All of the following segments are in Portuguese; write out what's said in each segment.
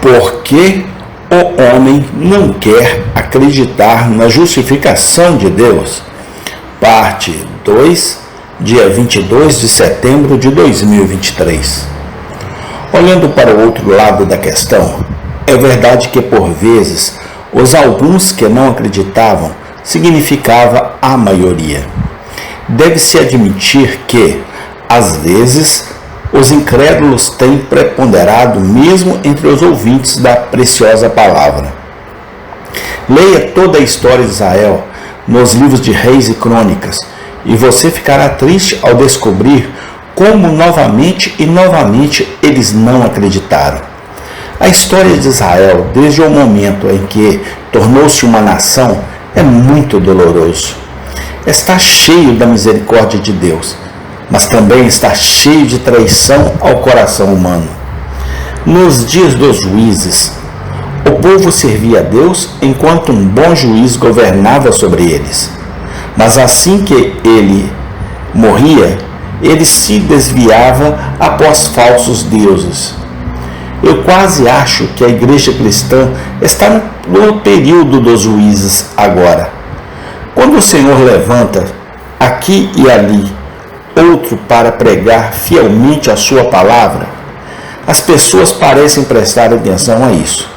Por que o homem não quer acreditar na justificação de Deus? Parte 2, dia 22 de setembro de 2023. Olhando para o outro lado da questão, é verdade que por vezes os alguns que não acreditavam significava a maioria. Deve-se admitir que, às vezes, os incrédulos têm preponderado mesmo entre os ouvintes da preciosa palavra. Leia toda a história de Israel nos livros de Reis e Crônicas, e você ficará triste ao descobrir como novamente e novamente eles não acreditaram. A história de Israel, desde o momento em que tornou-se uma nação, é muito doloroso. Está cheio da misericórdia de Deus, mas também está cheio de traição ao coração humano. Nos dias dos juízes, o povo servia a Deus enquanto um bom juiz governava sobre eles. Mas assim que ele morria, ele se desviava após falsos deuses. Eu quase acho que a igreja cristã está no período dos juízes agora. Quando o Senhor levanta, aqui e ali, outro para pregar fielmente a sua palavra, as pessoas parecem prestar atenção a isso.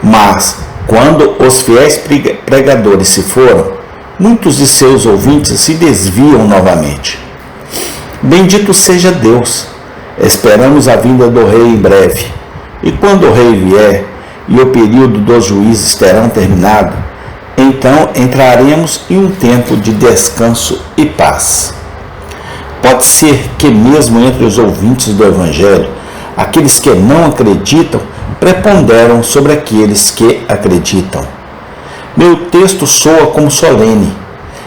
Mas, quando os fiéis pregadores se foram, muitos de seus ouvintes se desviam novamente. Bendito seja Deus! Esperamos a vinda do Rei em breve. E quando o Rei vier e o período dos juízes terão terminado, então entraremos em um tempo de descanso e paz. Pode ser que mesmo entre os ouvintes do Evangelho, aqueles que não acreditam preponderam sobre aqueles que acreditam. Meu texto soa como solene,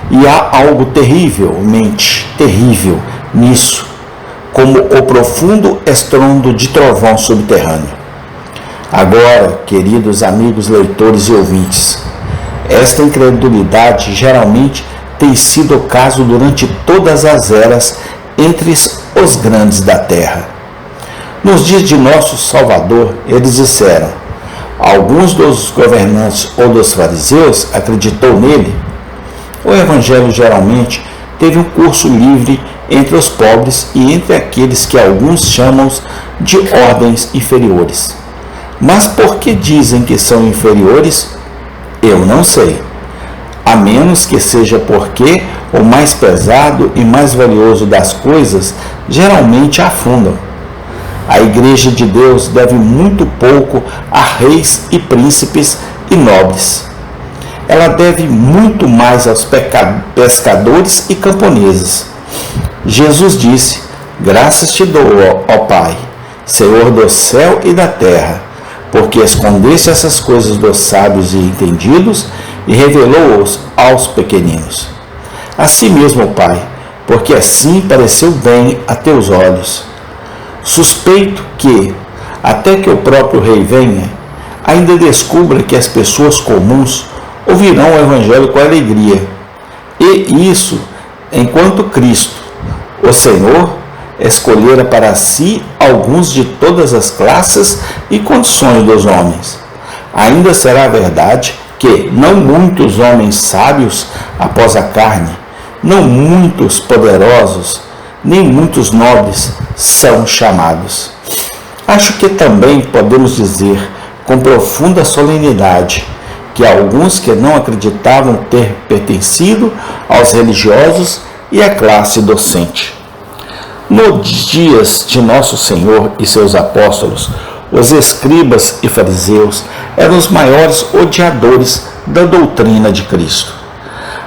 e há algo terrivelmente terrível nisso, como o profundo estrondo de trovão subterrâneo. Agora, queridos amigos leitores e ouvintes, esta incredulidade geralmente tem sido o caso durante todas as eras entre os grandes da terra. Nos dias de nosso Salvador, eles disseram: alguns dos governantes ou dos fariseus acreditou nele. O Evangelho geralmente teve um curso livre entre os pobres e entre aqueles que alguns chamam de ordens inferiores. Mas por que dizem que são inferiores? Eu não sei. A menos que seja porque o mais pesado e mais valioso das coisas geralmente afundam. A Igreja de Deus deve muito pouco a reis e príncipes e nobres. Ela deve muito mais aos pescadores e camponeses. Jesus disse: graças te dou, ó Pai, Senhor do céu e da terra, porque escondeste essas coisas dos sábios e entendidos e revelou-os aos pequeninos. Assim mesmo, Pai, porque assim pareceu bem a teus olhos. Suspeito que, até que o próprio Rei venha, ainda descubra que as pessoas comuns ouvirão o Evangelho com alegria. E isso, enquanto Cristo, o Senhor, escolhera para si alguns de todas as classes e condições dos homens. Ainda será verdade que não muitos homens sábios após a carne, não muitos poderosos, nem muitos nobres são chamados. Acho que também podemos dizer com profunda solenidade que alguns que não acreditavam ter pertencido aos religiosos e à classe docente. Nos dias de nosso Senhor e seus apóstolos, os escribas e fariseus eram os maiores odiadores da doutrina de Cristo.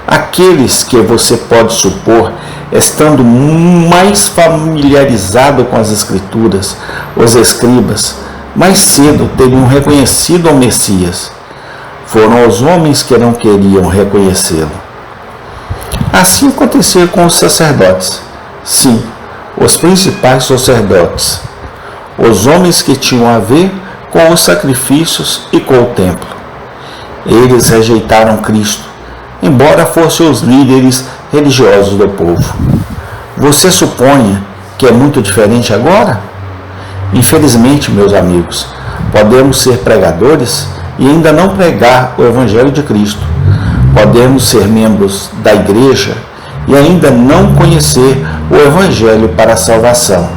Aqueles que você pode supor, estando mais familiarizado com as Escrituras, os escribas, mais cedo teriam reconhecido o Messias. Foram os homens que não queriam reconhecê-lo. Assim aconteceu com os sacerdotes. Sim, os principais sacerdotes, os homens que tinham a ver com os sacrifícios e com o templo. Eles rejeitaram Cristo, embora fossem os líderes religiosos do povo. Você supõe que é muito diferente agora? Infelizmente, meus amigos, Podemos ser pregadores e ainda não pregar o Evangelho de Cristo. Podemos ser membros da igreja e ainda não conhecer o Evangelho para a salvação.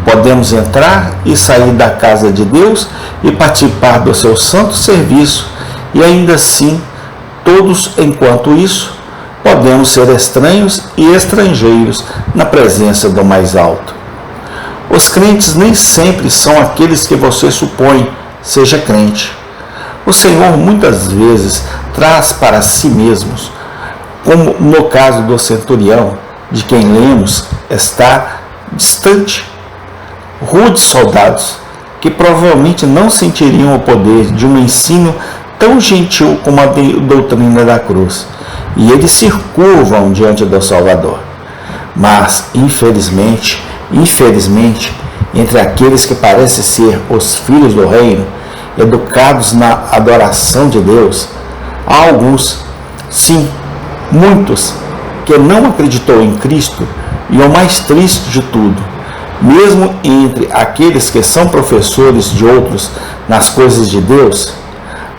Podemos entrar e sair da casa de Deus e participar do seu santo serviço e ainda assim, todos enquanto isso, podemos ser estranhos e estrangeiros na presença do Mais Alto. Os crentes nem sempre são aqueles que você supõe seja crente. O Senhor muitas vezes traz para si mesmos, como no caso do centurião, de quem lemos, está distante, rudes soldados, que provavelmente não sentiriam o poder de um ensino tão gentil como a doutrina da cruz, e eles se curvam diante do Salvador. Mas, infelizmente, entre aqueles que parecem ser os filhos do reino, educados na adoração de Deus, há alguns, sim, muitos, que não acreditou em Cristo, e o mais triste de tudo, mesmo entre aqueles que são professores de outros nas coisas de Deus,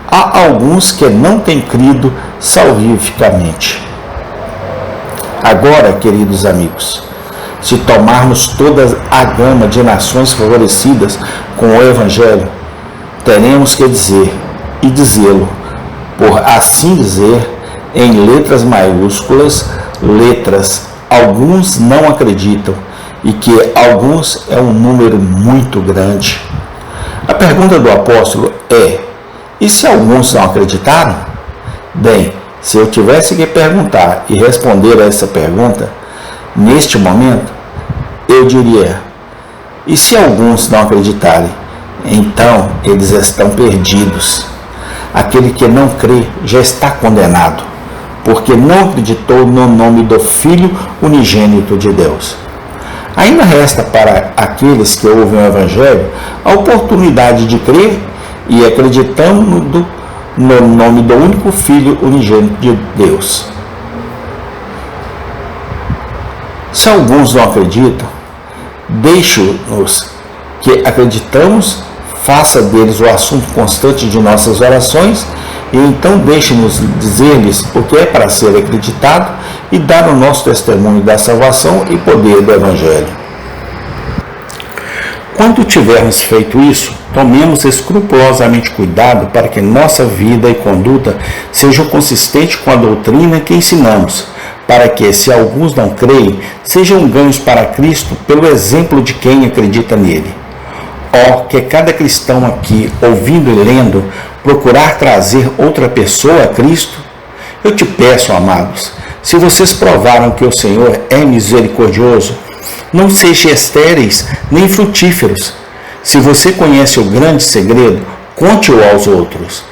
há alguns que não têm crido salvificamente. Agora, queridos amigos, se tomarmos toda a gama de nações favorecidas com o Evangelho, teremos que dizer, e dizê-lo, por assim dizer, em letras maiúsculas, letras, alguns não acreditam, e que alguns é um número muito grande. A pergunta do apóstolo é: e se alguns não acreditaram? Bem, se eu tivesse que perguntar e responder a essa pergunta, neste momento, eu diria: e se alguns não acreditarem? Então eles estão perdidos. Aquele que não crê já está condenado, porque não acreditou no nome do Filho unigênito de Deus. Ainda resta para aqueles que ouvem o Evangelho a oportunidade de crer e acreditando no nome do único Filho unigênito de Deus. Se alguns não acreditam, deixe-nos que acreditamos, faça deles o assunto constante de nossas orações e então deixe-nos dizer-lhes o que é para ser acreditado e dar o nosso testemunho da salvação e poder do Evangelho. Quando tivermos feito isso, tomemos escrupulosamente cuidado para que nossa vida e conduta sejam consistentes com a doutrina que ensinamos, para que, se alguns não creem, sejam ganhos para Cristo pelo exemplo de quem acredita nele. Que cada cristão aqui, ouvindo e lendo, procurar trazer outra pessoa a Cristo. Eu te peço, amados, se vocês provaram que o Senhor é misericordioso, não sejam estéreis nem frutíferos. Se você conhece o grande segredo, conte-o aos outros.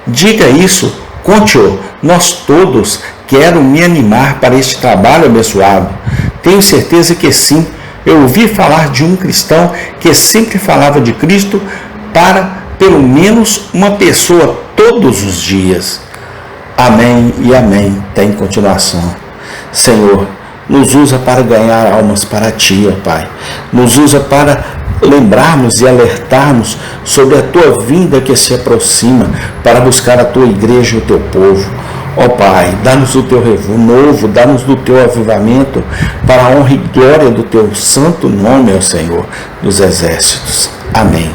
Diga isso, conte-o. Nós todos quero me animar para este trabalho abençoado. Tenho certeza que sim. Eu ouvi falar de um cristão que sempre falava de Cristo para, pelo menos, uma pessoa todos os dias. Amém e amém. Tem continuação. Senhor, nos usa para ganhar almas para Ti, ó Pai. Nos usa para lembrarmos e alertarmos sobre a Tua vinda que se aproxima para buscar a Tua igreja e o Teu povo. Ó Pai, dá-nos o Teu renovo, dá-nos do Teu avivamento, para a honra e glória do Teu santo nome, ó Senhor, dos exércitos. Amém.